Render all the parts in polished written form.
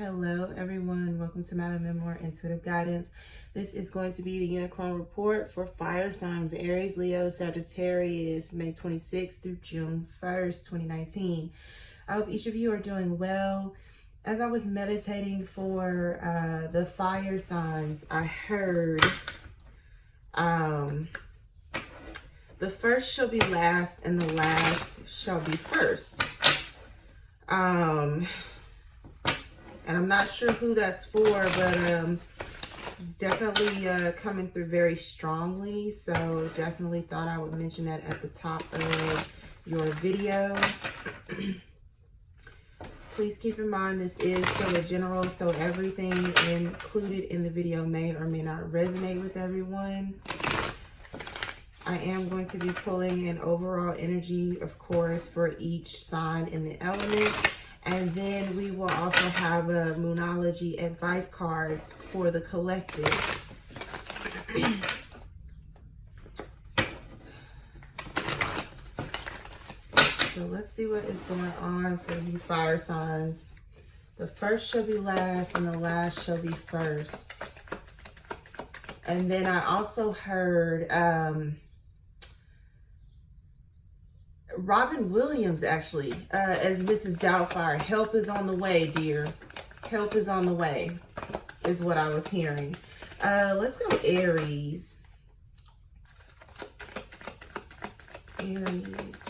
Hello everyone, welcome to MMemoir Intuitive Guidance. This is going to be the Unicorn Report for fire signs Aries, Leo, Sagittarius, May 26th through June 1st, 2019. I hope each of you are doing well. As I was meditating for the fire signs, I heard the first shall be last and the last shall be first. And I'm not sure who that's for, but it's definitely coming through very strongly. So definitely thought I would mention that at the top of your video. Please keep in mind this is still a general, so everything included in the video may or may not resonate with everyone. I am going to be pulling an overall energy, of course, for each sign in the element. And then we will also have a Moonology advice cards for the collective. So let's see what is going on for you fire signs. The first shall be last and the last shall be first. And then I also heard Robin Williams, actually, as Mrs. Doubtfire. Help is on the way, dear. Help is on the way, is what I was hearing. Let's go Aries. Aries.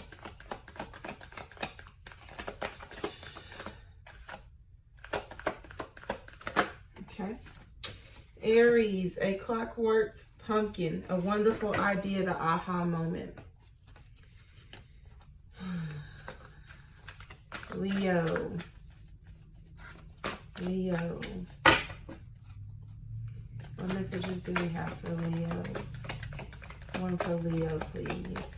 Okay. Aries, a clockwork pumpkin, a wonderful idea, the aha moment. Leo. What messages do we have for Leo? One for Leo, please.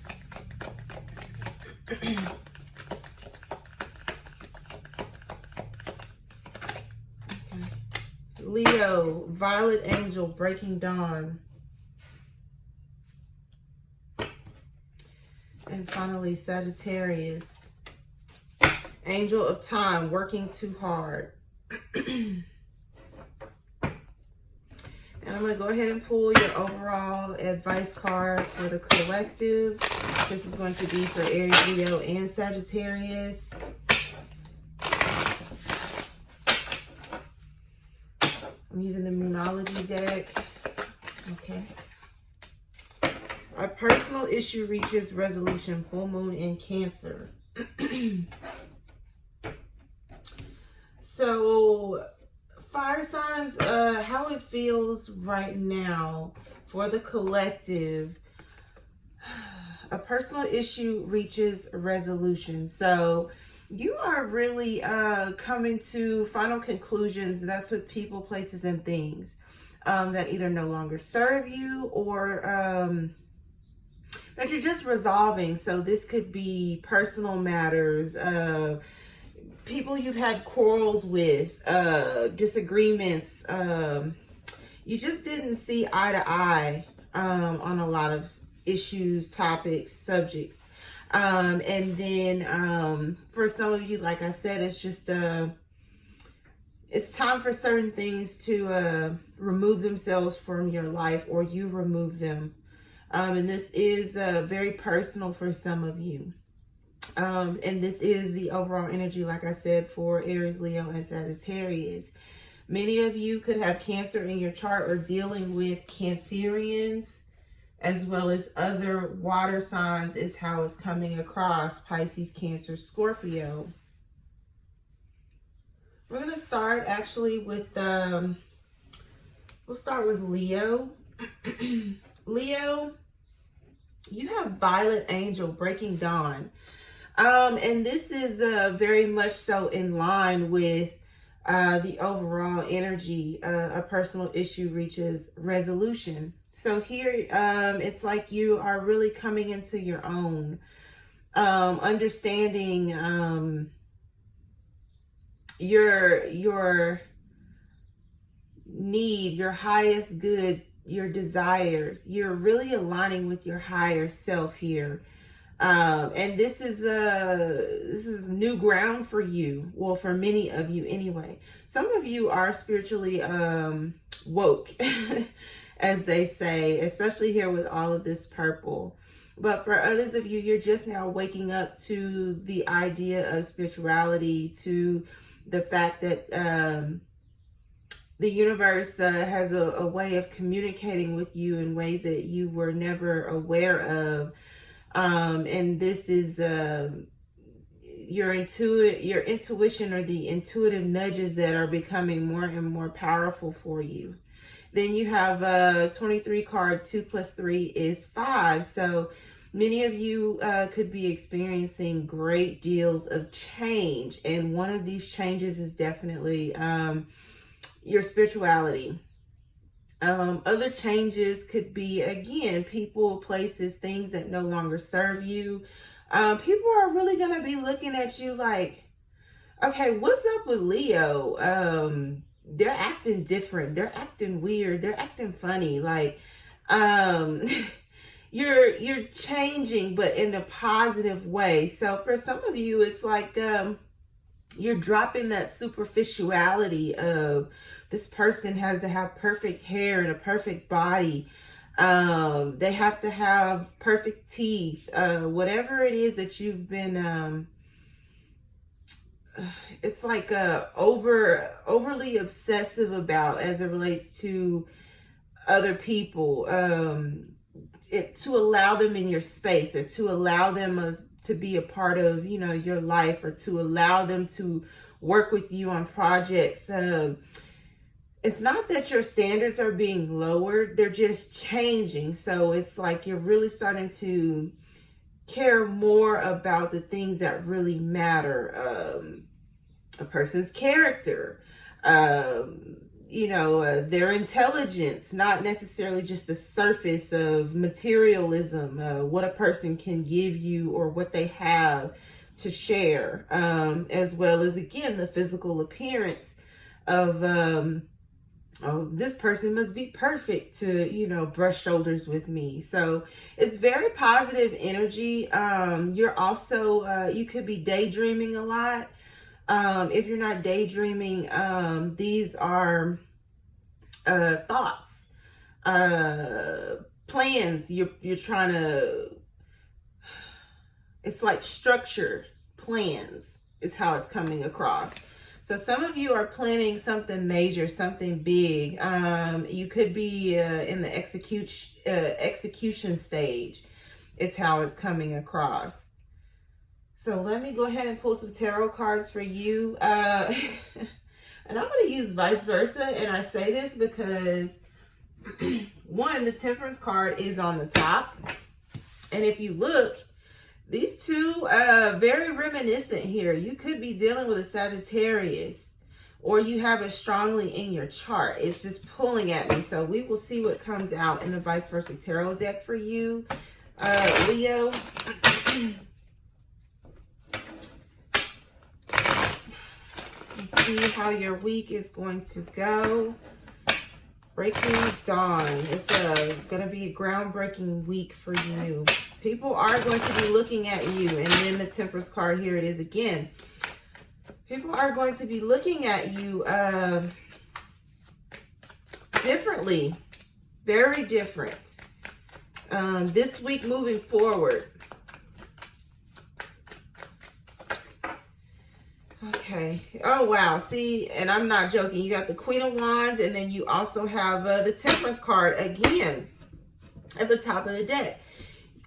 Okay. Leo, Violet Angel, Breaking Dawn. And finally, Sagittarius. Angel of Time, Working Too Hard. And I'm going to go ahead and pull your overall advice card for the collective. This is going to be for Aries, Leo, and Sagittarius. I'm using the Moonology deck. Okay. A personal issue reaches resolution, full moon in Cancer. So, fire signs, how it feels right now for the collective. A personal issue reaches resolution. So, you are really coming to final conclusions. That's with people, places, and things that either no longer serve you or that you're just resolving. So, this could be personal matters, people you've had quarrels with, disagreements. You just didn't see eye to eye on a lot of issues, topics, subjects. And then for some of you, like I said, it's just it's time for certain things to remove themselves from your life, or you remove them. And this is very personal for some of you. And this is the overall energy, like I said, for Aries, Leo, and Sagittarius. Many of you could have Cancer in your chart or dealing with Cancerians, as well as other water signs is how it's coming across. Pisces, Cancer, Scorpio. We're going to start actually with, we'll start with Leo. Leo, you have Violet Angel, Breaking Dawn. And this is very much so in line with the overall energy. A personal issue reaches resolution. So here, it's like you are really coming into your own, understanding your need, your highest good, your desires. You're really aligning with your higher self here. And this is new ground for you. Well, for many of you anyway. Some of you are spiritually woke, as they say, especially here with all of this purple. But for others of you, you're just now waking up to the idea of spirituality, to the fact that the universe has a way of communicating with you in ways that you were never aware of. And this is your intuition, or the intuitive nudges that are becoming more and more powerful for you. Then you have 23 card, 2 + 3 is 5. So many of you could be experiencing great deals of change. And one of these changes is definitely your spirituality. Other changes could be, again, people, places, things that no longer serve you. People are really going to be looking at you like, okay, what's up with Leo? They're acting different. They're acting weird. They're acting funny. Like, you're changing, but in a positive way. So for some of you, it's like, you're dropping that superficiality of this person has to have perfect hair and a perfect body. They have to have perfect teeth. Whatever it is that you've been, it's like overly obsessive about as it relates to other people. To allow them in your space, or to allow them to be a part of, your life, or to allow them to work with you on projects. It's not that your standards are being lowered, they're just changing. So it's like you're really starting to care more about the things that really matter. A person's character, their intelligence, not necessarily just a surface of materialism, what a person can give you or what they have to share, as well as, again, the physical appearance of, this person must be perfect to, brush shoulders with me. So it's very positive energy. You're also, you could be daydreaming a lot. If you're not daydreaming, these are thoughts, plans. You're trying to, it's like structured plans is how it's coming across. So some of you are planning something major, something big. You could be in the execution stage. It's how it's coming across. So let me go ahead and pull some tarot cards for you. And I'm going to use vice versa. And I say this because, one, the Temperance card is on the top. And if you look, these two very reminiscent here. You could be dealing with a Sagittarius, or you have it strongly in your chart. It's just pulling at me. So we will see what comes out in the vice versa tarot deck for you, Leo. See how your week is going to go. Breaking dawn. It's going to be a groundbreaking week for you. People are going to be looking at you. And then the Temperance card, here it is again. People are going to be looking at you differently. Very different. This week moving forward. Okay. Oh, wow. See, and I'm not joking. You got the Queen of Wands, and then you also have the Temperance card again at the top of the deck.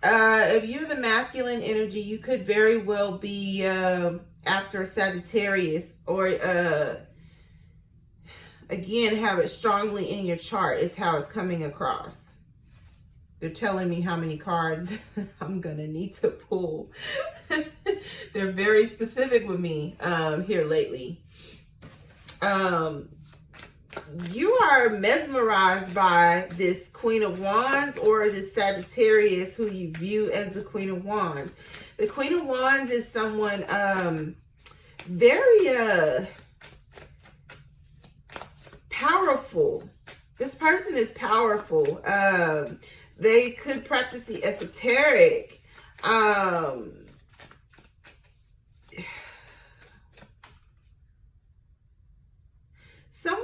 If you're the masculine energy, you could very well be after Sagittarius, or again, have it strongly in your chart is how it's coming across. They're telling me how many cards I'm going to need to pull. They're very specific with me here lately. You are mesmerized by this Queen of Wands, or this Sagittarius who you view as the Queen of Wands. The Queen of Wands is someone very powerful. This person is powerful. They could practice the esoteric.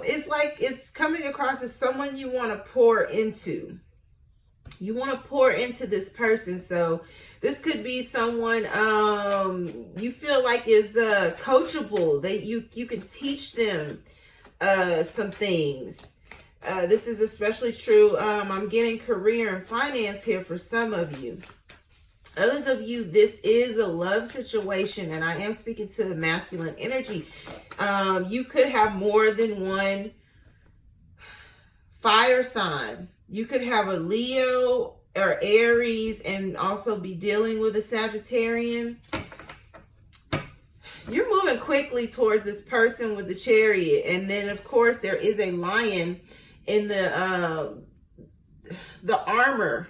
It's like it's coming across as someone you want to pour into. You want to pour into this person. So this could be someone you feel like is coachable. You can teach them some things. This is especially true. I'm getting career and finance here for some of you. Others of you, this is a love situation, and I am speaking to the masculine energy. You could have more than one fire sign. You could have a Leo or Aries and also be dealing with a Sagittarian. You're moving quickly towards this person with the Chariot. And then, of course, there is a lion in the armor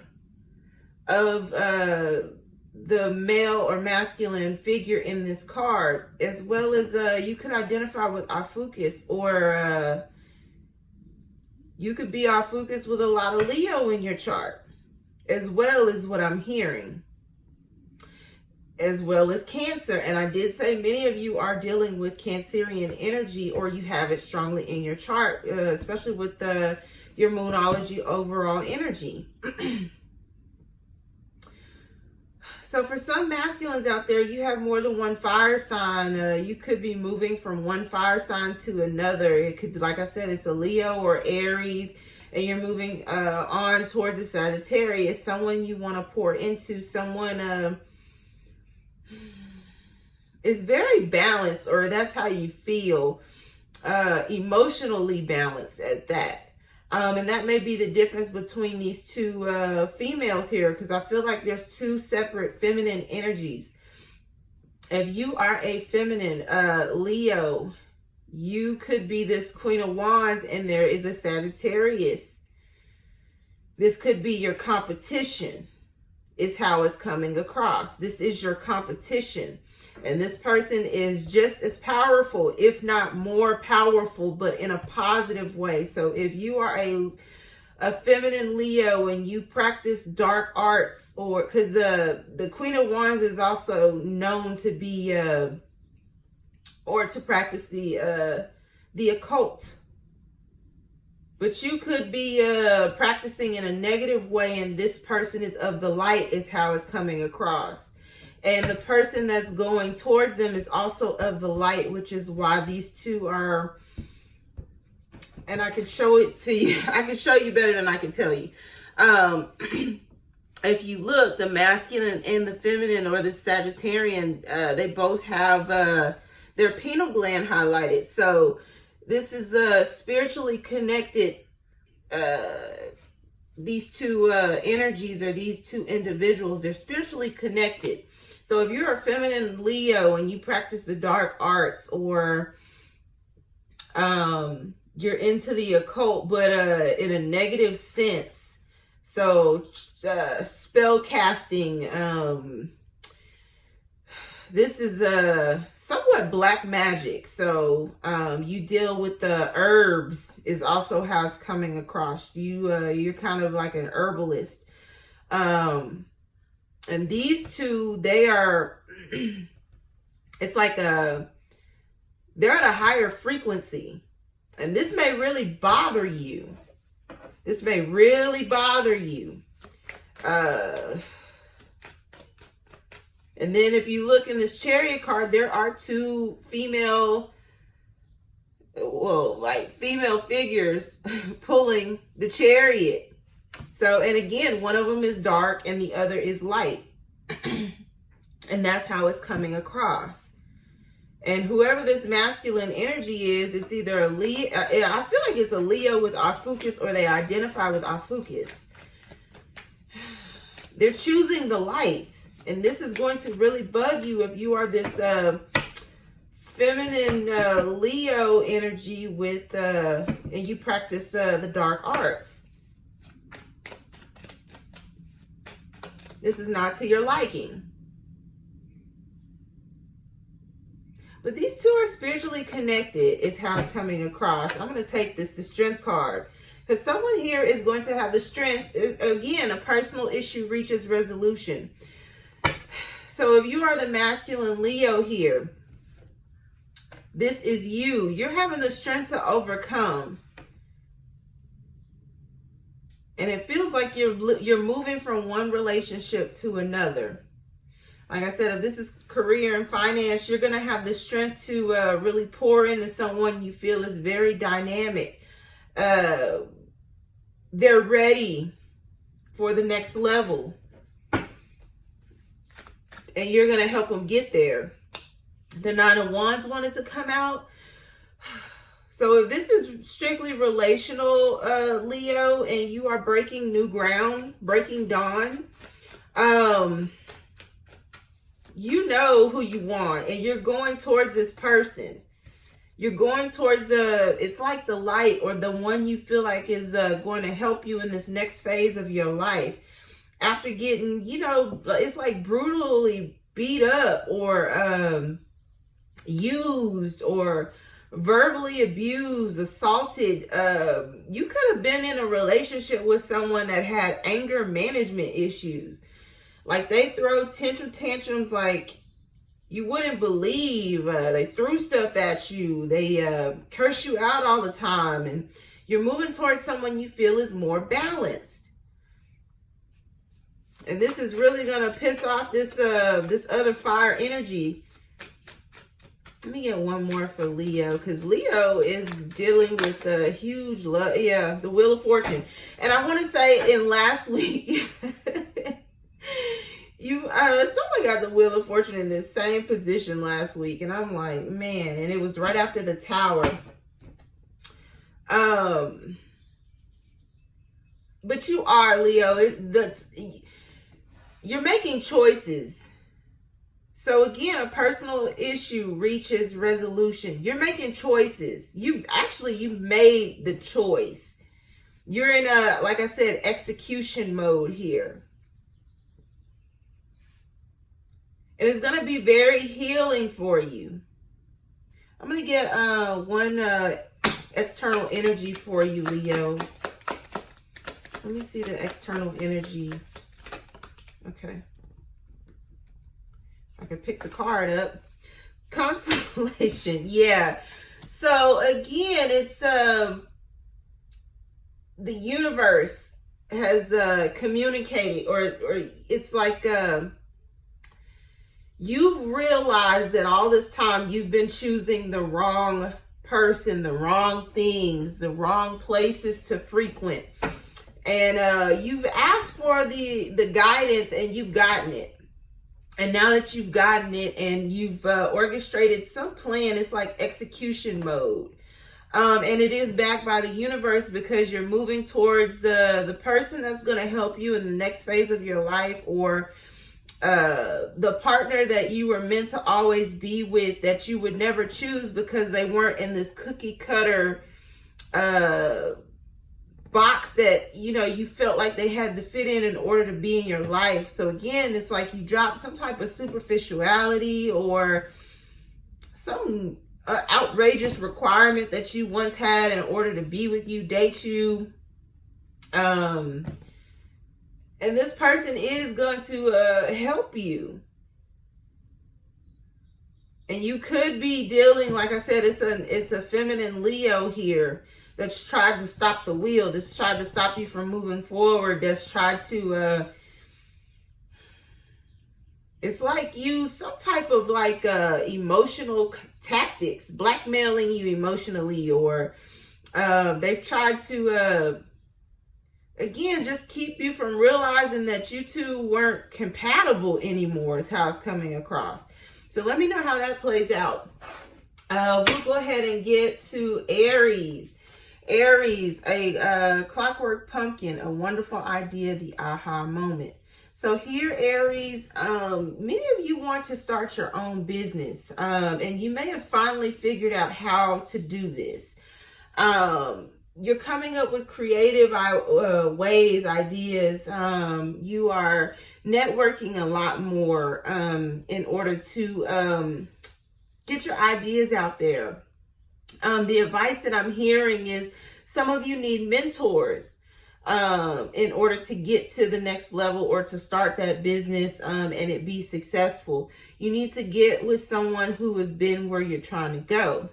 of the male or masculine figure in this card, as well as you could identify with Ophiuchus, or you could be Ophiuchus with a lot of Leo in your chart, as well as what I'm hearing, as well as Cancer. And I did say many of you are dealing with Cancerian energy, or you have it strongly in your chart, especially with your Moonology overall energy. So for some masculines out there, you have more than one fire sign. You could be moving from one fire sign to another. It could be, like I said, it's a Leo or Aries, and you're moving on towards a Sagittarius, someone you want to pour into, someone is very balanced, or that's how you feel, emotionally balanced at that. And that may be the difference between these two females here, because I feel like there's two separate feminine energies. If you are a feminine Leo, you could be this Queen of Wands, and there is a Sagittarius. This could be your competition, is how it's coming across. This is your competition. And this person is just as powerful, if not more powerful, but in a positive way. So if you are a feminine Leo and you practice dark arts, or because the Queen of Wands is also known to be or to practice the occult. But you could be practicing in a negative way, and this person is of the light, is how it's coming across. And the person that's going towards them is also of the light, which is why these two are, and I can show it to you. I can show you better than I can tell you. If you look, the masculine and the feminine, or the Sagittarian, they both have their pineal gland highlighted. So this is spiritually connected. These two energies, or these two individuals, they're spiritually connected. So if you're a feminine Leo and you practice the dark arts, or you're into the occult, but in a negative sense, so spell casting, this is somewhat black magic. So you deal with the herbs, is also how it's coming across. You're kind of like an herbalist. And these two, they are, it's like they're at a higher frequency. And this may really bother you. This may really bother you. And then if you look in this Chariot card, there are two female figures pulling the Chariot. So, and again, one of them is dark and the other is light. And that's how it's coming across. And whoever this masculine energy is, it's either a Leo, I feel like it's a Leo with Ophiuchus, or they identify with Ophiuchus. They're choosing the light. And this is going to really bug you if you are this feminine Leo energy with, and you practice the dark arts. This is not to your liking. But these two are spiritually connected, is how it's coming across. I'm going to take the Strength card, because someone here is going to have the strength. Again, a personal issue reaches resolution. So if you are the masculine Leo here, this is you. You're having the strength to overcome. And it feels like you're moving from one relationship to another. Like I said, if this is career and finance, you're going to have the strength to really pour into someone you feel is very dynamic. They're ready for the next level. And you're going to help them get there. The Nine of Wands wanted to come out. So if this is strictly relational, Leo, and you are breaking new ground, breaking dawn, you know who you want, and you're going towards this person. You're going towards it's like the light, or the one you feel like is going to help you in this next phase of your life. After getting, you know, it's like brutally beat up, or used, or verbally abused, assaulted. You could have been in a relationship with someone that had anger management issues. Like they throw tantrums like you wouldn't believe. They threw stuff at you. They curse you out all the time. And you're moving towards someone you feel is more balanced. And this is really going to piss off this other fire energy. Let me get one more for Leo, because Leo is dealing with a huge love. Yeah, the Wheel of Fortune. And I want to say in last week, someone got the Wheel of Fortune in this same position last week. And I'm like, man, and it was right after the Tower. But you are, Leo. You're making choices. So again, a personal issue reaches resolution. You're making choices. You've made the choice. You're in a, like I said, execution mode here. And it's going to be very healing for you. I'm going to get one external energy for you, Leo. Let me see the external energy. Okay. I can pick the card up. Consolation. Yeah. So again, it's the universe has communicated, or it's like you've realized that all this time you've been choosing the wrong person, the wrong things, the wrong places to frequent. And you've asked for the guidance, and you've gotten it. And now that you've gotten it and you've orchestrated some plan, it's like execution mode. And it is backed by the universe, because you're moving towards the person that's going to help you in the next phase of your life, or the partner that you were meant to always be with, that you would never choose because they weren't in this cookie cutter box that, you know, you felt like they had to fit in order to be in your life. So again, it's like you dropped some type of superficiality, or some outrageous requirement that you once had in order to be with you, date you. And this person is going to help you. And you could be dealing, like I said, it's a feminine Leo here that's tried to stop the wheel, that's tried to stop you from moving forward, that's tried to, it's like use some type of like emotional tactics, blackmailing you emotionally, or they've tried to, again, just keep you from realizing that you two weren't compatible anymore, is how it's coming across. So let me know how that plays out. We'll go ahead and get to Aries. Aries, a clockwork pumpkin, a wonderful idea, the aha moment. So here, Aries, many of you want to start your own business, and you may have finally figured out how to do this. You're coming up with creative ways, ideas. You are networking a lot more in order to get your ideas out there. The advice that I'm hearing is some of you need mentors. in order to get to the next level or to start that business and it be successful. You need to get with someone who has been where you're trying to go.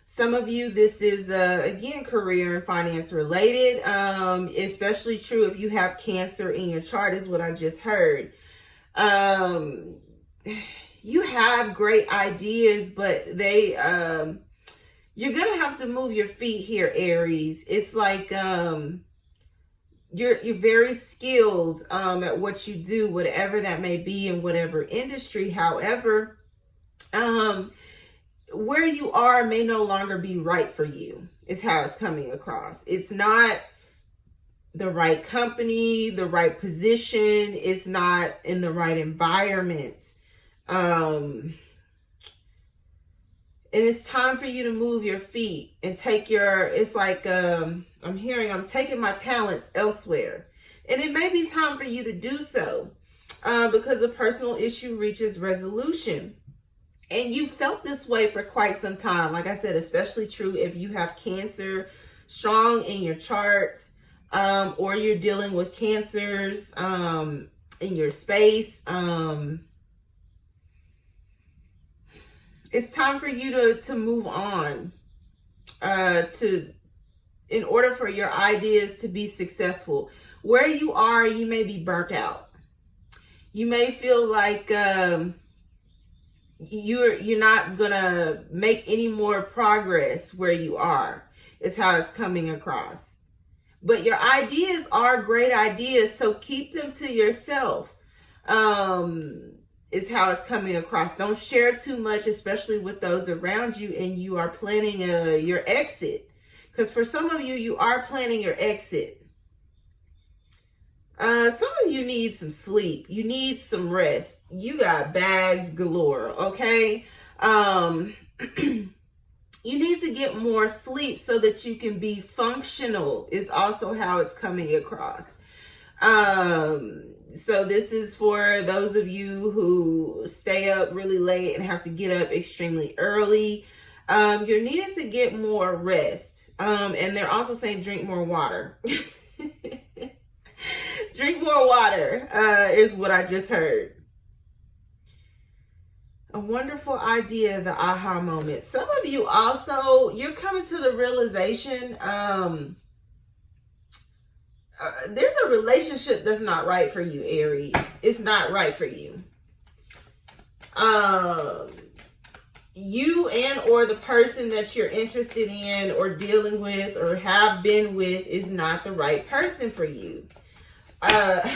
Some of you, this is, again, career and finance related, especially true if you have Cancer in your chart, is what I just heard. You have great ideas, but they, you're going to have to move your feet here, Aries. It's like, you're very skilled, at what you do, whatever that may be in whatever industry. However, where you are may no longer be right for you, is how it's coming across. It's not the right company, the right position. It's not in the right environment. And it's time for you to move your feet and take your, it's like, I'm taking my talents elsewhere. And it may be time for you to do so, because a personal issue reaches resolution. And you felt this way for quite some time. Like I said, especially true if you have Cancer strong in your chart, or you're dealing with Cancers in your space. It's time for you to move on, in order for your ideas to be successful. Where you are, you may be burnt out. You may feel like you're not gonna make any more progress where you are, is how it's coming across. But your ideas are great ideas, so keep them to yourself, is how it's coming across. Don't share too much, especially with those around you, and you are planning your exit. Because for some of you, you are planning your exit. Some of you need some sleep. You need some rest. You got bags galore, okay? You need to get more sleep so that you can be functional, is also how it's coming across. So this is for those of you who stay up really late and have to get up extremely early. You're needing to get more rest. And they're also saying drink more water. Drink more water, is what I just heard. A wonderful idea, the aha moment. Some of you also, you're coming to the realization, there's a relationship that's not right for you, Aries. It's not right for you. You and or the person that you're interested in or dealing with or have been with is not the right person for you. And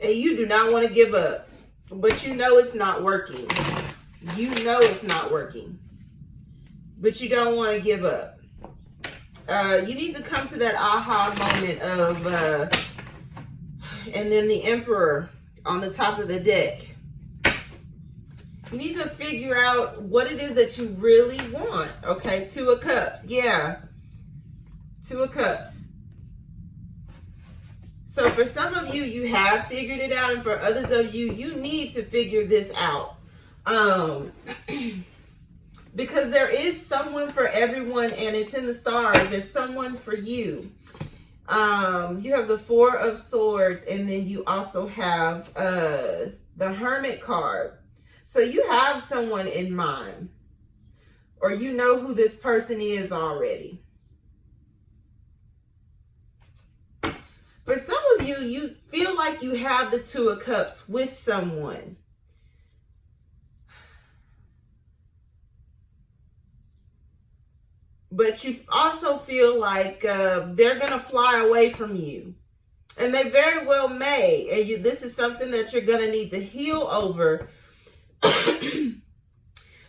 you do not want to give up, but you know it's not working. You know it's not working, but you don't want to give up. You need to come to that aha moment of, and then the Emperor on the top of the deck. You need to figure out what it is that you really want. Okay, Two of Cups. Yeah, Two of Cups. So for some of you, you have figured it out. And for others of you, you need to figure this out. Because there is someone for everyone, and it's in the stars. There's someone for you. You have the Four of Swords, and then you also have the Hermit card. So you have someone in mind, or you know who this person is already. For some of you, you feel like you have the Two of Cups with someone. But you also feel like they're going to fly away from you. And they very well may. And this is something that you're going to need to heal over.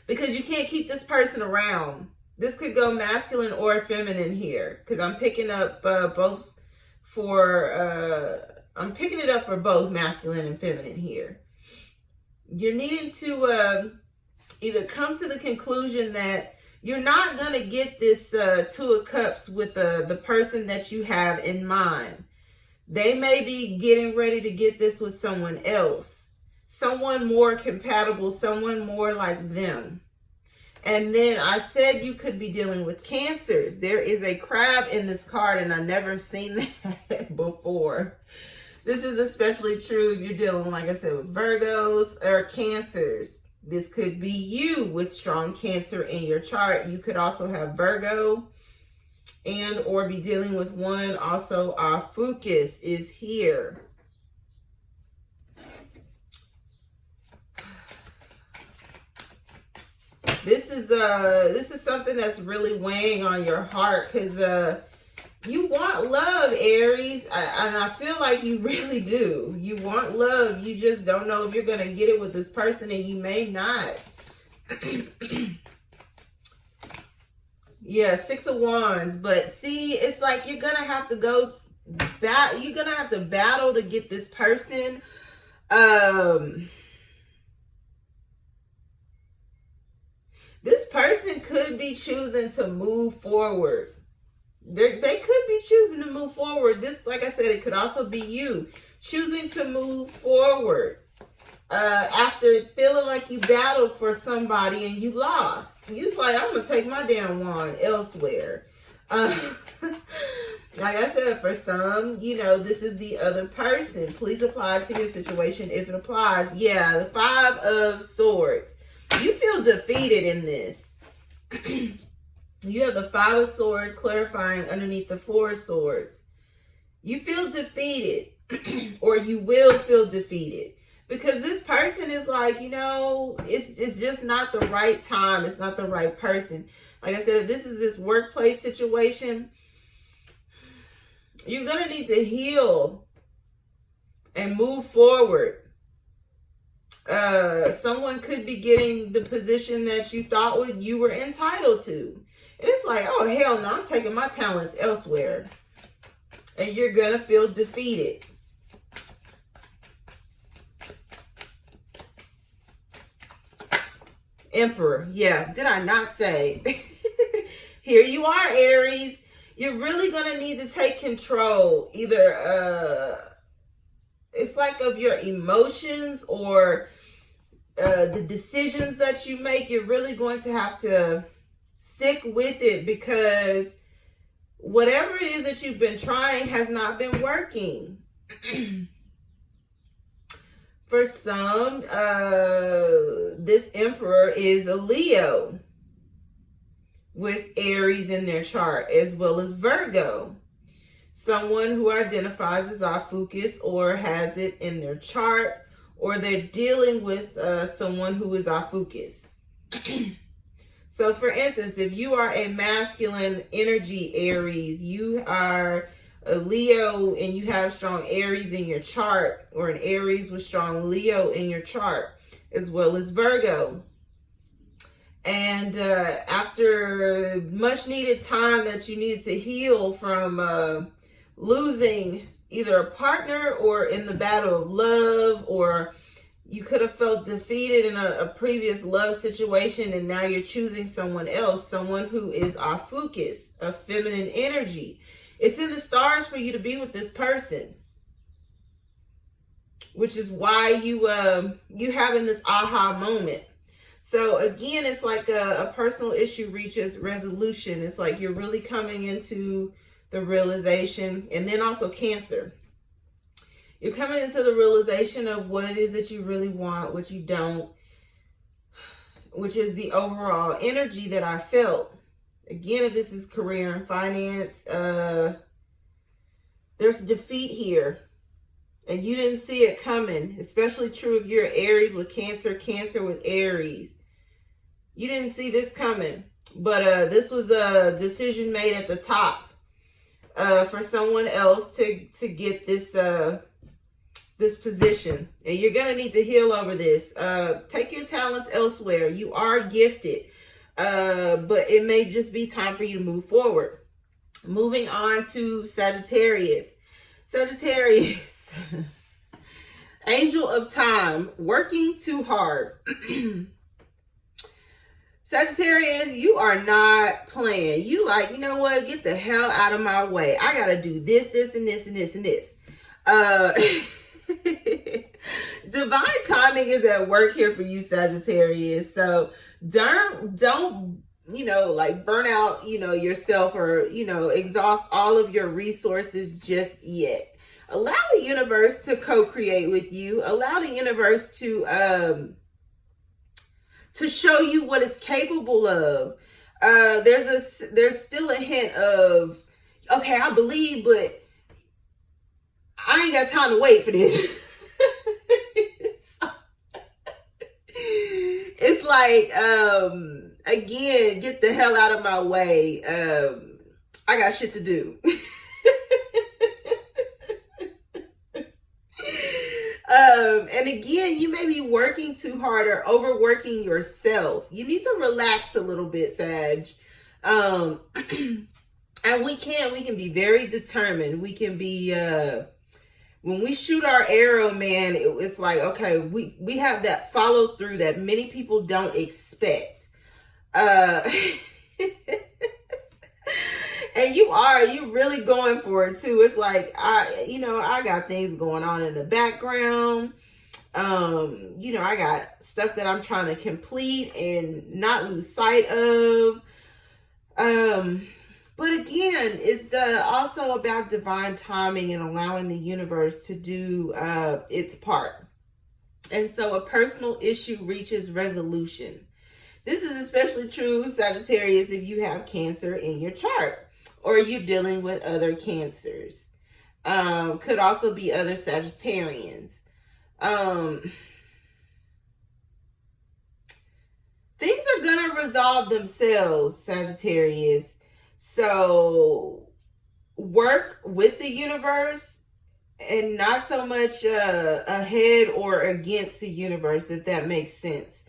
Because you can't keep this person around. This could go masculine or feminine here. Because I'm picking up both for... I'm picking it up for both masculine and feminine here. You're needing to either come to the conclusion that you're not going to get this Two of Cups with the person that you have in mind. They may be getting ready to get this with someone else. Someone more compatible, someone more like them. And then I said you could be dealing with Cancers. There is a crab in this card, and I've never seen that before. This is especially true if you're dealing, like I said, with Virgos or Cancers. This could be you with strong Cancer in your chart. You could also have Virgo and or be dealing with one. Also, our focus is here. This is something that's really weighing on your heart, because you want love, Aries, and I feel like you really do. You want love. You just don't know if you're going to get it with this person, and you may not. Yeah, 6 of Wands. But see, it's like you're going to have to go you're going to have to battle to get this person. This person could be choosing to move forward. They could be choosing to move forward. This, like I said, it could also be you choosing to move forward after feeling like you battled for somebody and you lost. You was like, I'm going to take my damn wand elsewhere. Like I said, for some, you know, this is the other person. Please apply to your situation if it applies. Yeah, the 5 of Swords. You feel defeated in this. You have the 5 of Swords clarifying underneath the 4 of Swords. You feel defeated, or you will feel defeated, because this person is like, you know, it's just not the right time. It's not the right person. Like I said, if this is this workplace situation, you're going to need to heal and move forward. Someone could be getting the position that you thought you were entitled to. And it's like, oh, hell no, I'm taking my talents elsewhere. And you're going to feel defeated. Emperor. Yeah, did I not say? Here you are, Aries. You're really going to need to take control. Either, it's like of your emotions or the decisions that you make. You're really going to have to stick with it, because whatever it is that you've been trying has not been working. For some, this Emperor is a Leo with Aries in their chart, as well as Virgo. Someone who identifies as Ophiuchus or has it in their chart, or they're dealing with someone who is Ophiuchus. So for instance, if you are a masculine energy Aries, you are a Leo and you have strong Aries in your chart, or an Aries with strong Leo in your chart, as well as Virgo. And after much needed time that you needed to heal from losing either a partner or in the battle of love, or you could have felt defeated in a previous love situation, and now you're choosing someone else, someone who is Ophiuchus, a feminine energy. It's in the stars for you to be with this person, which is why you having this aha moment. So again, it's like a personal issue reaches resolution. It's like you're really coming into the realization. And then also Cancer. You're coming into the realization of what it is that you really want, what you don't, which is the overall energy that I felt. Again, if this is career and finance, there's defeat here. And you didn't see it coming. Especially true if you're Aries with Cancer, Cancer with Aries. You didn't see this coming. But this was a decision made at the top for someone else to get this this position. And you're going to need to heal over this. Take your talents elsewhere. You are gifted. But it may just be time for you to move forward. Moving on to Sagittarius. Sagittarius. Angel of time. Working too hard. Sagittarius, you are not playing. You like, you know what? Get the hell out of my way. I got to do this, this, and this, and this, and this. Divine timing is at work here for you, Sagittarius. So Don't, like burn out, yourself, or, exhaust all of your resources just yet. Allow the universe to co-create with you. Allow the universe to show you what it's capable of. There's still a hint of, okay, I believe, but I ain't got time to wait for this. It's like, again, get the hell out of my way. I got shit to do. And again, you may be working too hard or overworking yourself. You need to relax a little bit, Sag. And we can be very determined. We can be, when we shoot our arrow, man, it's like, okay, we have that follow through that many people don't expect. And you really going for it too. It's like, I got things going on in the background. I got stuff that I'm trying to complete and not lose sight of. But again, it's also about divine timing and allowing the universe to do its part. And so a personal issue reaches resolution. This is especially true, Sagittarius, if you have Cancer in your chart or you're dealing with other Cancers. Could also be other Sagittarians. Things are going to resolve themselves, Sagittarius. So work with the universe and not so much ahead or against the universe, if that makes sense.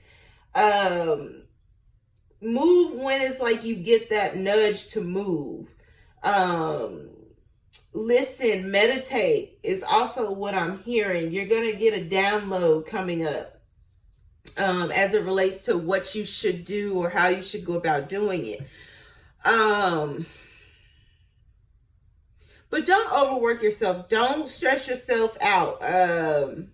Move when it's like you get that nudge to move. Listen, meditate is also what I'm hearing. You're going to get a download coming up as it relates to what you should do or how you should go about doing it. But don't overwork yourself. Don't stress yourself out. I'm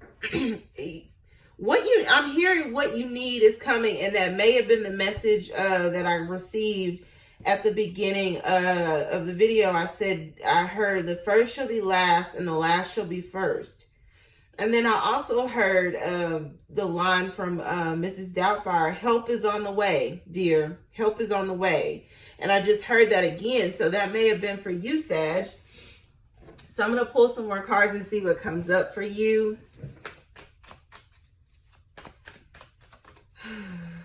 hearing what you need is coming, and that may have been the message that I received at the beginning of the video. I said, I heard the first shall be last and the last shall be first. And then I also heard the line from Mrs. Doubtfire, help is on the way, dear. Help is on the way. And I just heard that again. So that may have been for you, Sag. So I'm going to pull some more cards and see what comes up for you.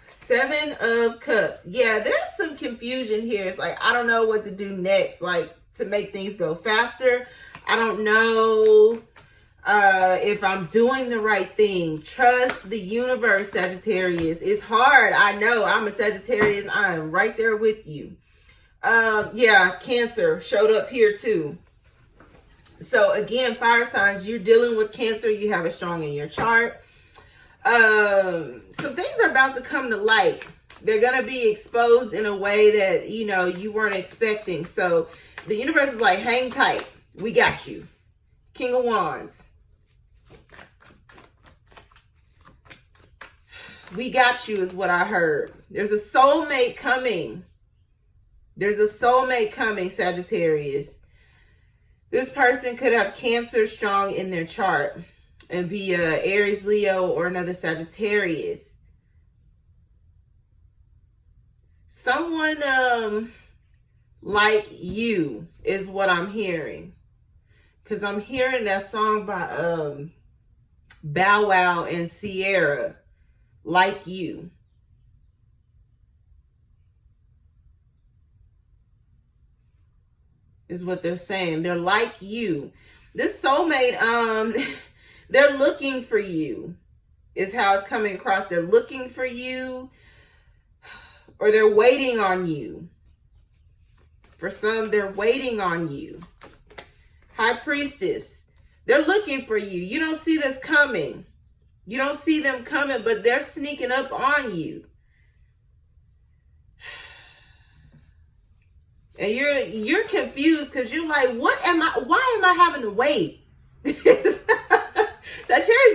Seven of Cups. Yeah, there's some confusion here. It's like, I don't know what to do next, like to make things go faster. I don't know if I'm doing the right thing. Trust the universe, Sagittarius. It's hard. I know. I'm a Sagittarius. I am right there with you. Yeah, Cancer showed up here too. So again, fire signs, you're dealing with Cancer. You have it strong in your chart. Some things are about to come to light. They're going to be exposed in a way that, you weren't expecting. So the universe is like, hang tight. We got you. King of Wands. We got you is what I heard. There's a soulmate coming. There's a soulmate coming, Sagittarius. This person could have Cancer strong in their chart and be a Aries, Leo, or another Sagittarius. Someone like you is what I'm hearing. Because I'm hearing that song by Bow Wow and Sierra, Like You. Is what they're saying. They're like you. This soulmate, they're looking for you, is how it's coming across. They're looking for you, or they're waiting on you. For some, they're waiting on you. High Priestess, they're looking for you. You don't see this coming. You don't see them coming, but they're sneaking up on you. And you're confused because you're like, why am I having to wait? Sagittarius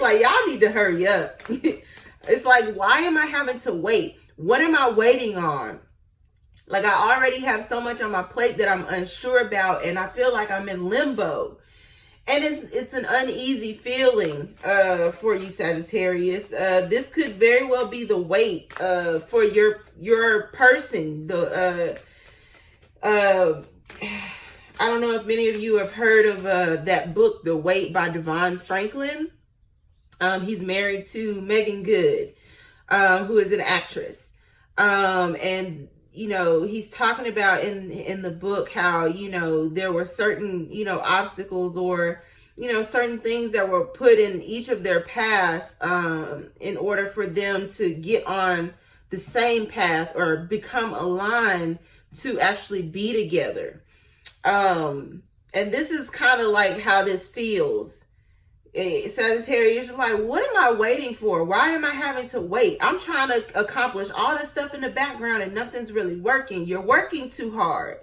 like, y'all need to hurry up. It's like, why am I having to wait? What am I waiting on? Like, I already have so much on my plate that I'm unsure about, and I feel like I'm in limbo. And it's an uneasy feeling for you, Sagittarius. This could very well be the wait for your person. I don't know if many of you have heard of that book, The Wait by Devon Franklin. He's married to Megan Good, who is an actress. And you know, he's talking about in the book how, you know, there were certain, you know, obstacles or, you know, certain things that were put in each of their paths in order for them to get on the same path or become aligned to actually be together. And this is kind of like how this feels. Sagittarius, you're like, what am I waiting for? Why am I having to wait? I'm trying to accomplish all this stuff in the background and nothing's really working. You're working too hard.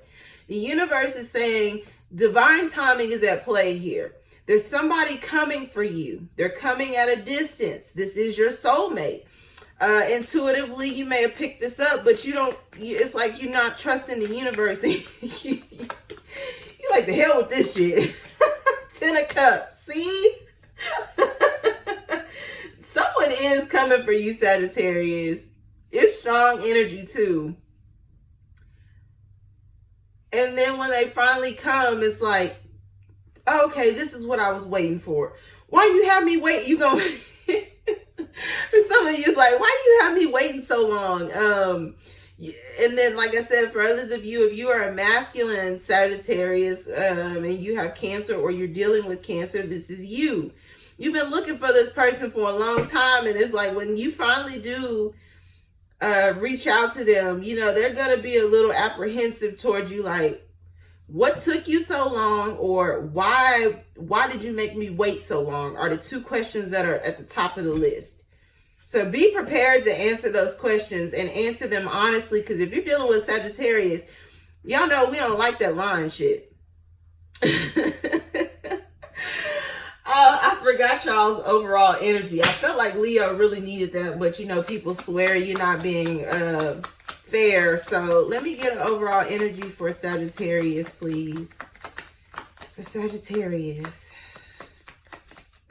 The universe is saying divine timing is at play here. There's somebody coming for you. They're coming at a distance. This is your soulmate. Intuitively, you may have picked this up, but it's like you're not trusting the universe. You like, the hell with this shit. 10 of Cups. See? Someone is coming for you, Sagittarius. It's strong energy too. And then when they finally come, it's like, okay, this is what I was waiting for. Why you have me wait? You gonna for some of you, it's like, why you have me waiting so long? And then, like I said, for others of you, if you are a masculine Sagittarius and you have Cancer or you're dealing with Cancer, this is you. You've been looking for this person for a long time, and it's like when you finally do reach out to them, you know, they're going to be a little apprehensive towards you, like, what took you so long, or why did you make me wait so long, are the two questions that are at the top of the list. So be prepared to answer those questions and answer them honestly, because if you're dealing with Sagittarius, y'all know we don't like that lying shit. I forgot y'all's overall energy. I felt like Leo really needed that, but you know, people swear you're not being fair. So let me get an overall energy for Sagittarius, please. For Sagittarius.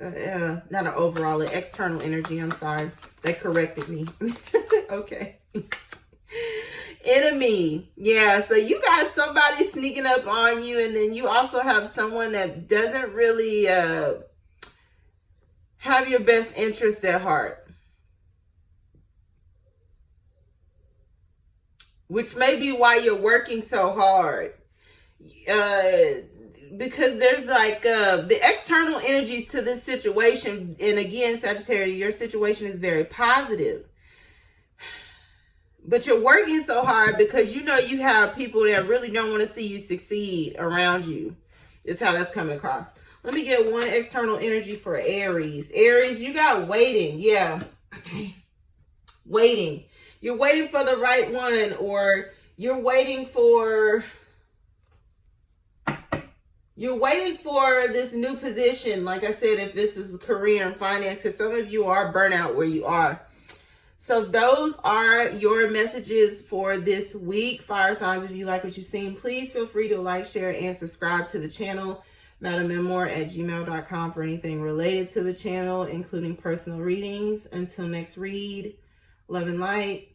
Not an overall, an external energy. I'm sorry. They corrected me. Okay. Enemy. Yeah, so you got somebody sneaking up on you, and then you also have someone that doesn't really have your best interest at heart. Which may be why you're working so hard. Because there's like the external energies to this situation. And again, Sagittarius, your situation is very positive. But you're working so hard because you know you have people that really don't want to see you succeed around you. Is how that's coming across. Let me get one external energy for Aries. Aries, you got waiting. Yeah. Waiting. You're waiting for the right one, or you're waiting for this new position. Like I said, if this is a career and finance, because some of you are burnout where you are. So those are your messages for this week. Fire signs, if you like what you've seen, please feel free to like, share, and subscribe to the channel. madammemoir@gmail.com for anything related to the channel, including personal readings. Until next read, love and light.